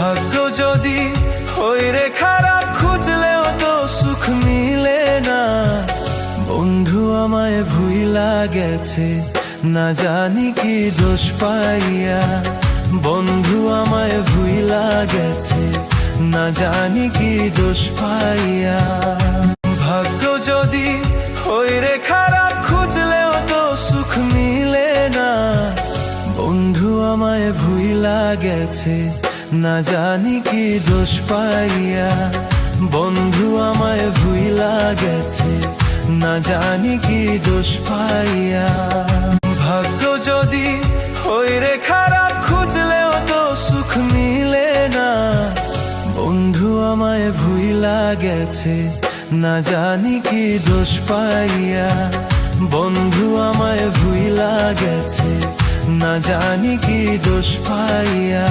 ভাগ্য যদি হই রে খারাপ, খুঁজলেও তো সুখ মিলে না। বন্ধু আমায় ভুইলা গেছে, না জানি কি দোষ পাইয়া। বন্ধু আমায় ভুইলা গেছে, না জানি কি দোষ পাইয়া। ভাগ্য যদি হই রে খারাপ, খুঁজলেও তো সুখ মিলে না। বন্ধু আমায় ভুইলা গেছে, না জানি কি দোষ পাইয়া। বন্ধু আমায় ভুইলা গেছে, না জানি কি দোষ পাইয়া। ভাগ্য যদি হই রে খারাপ, খুঁজলেও তো সুখ মিলে না। বন্ধু আমায় ভুইলা গেছে, না জানি কি দোষ পাইয়া। বন্ধু আমায় ভুইলা গেছে, না জানি কি দোষ পাইয়া।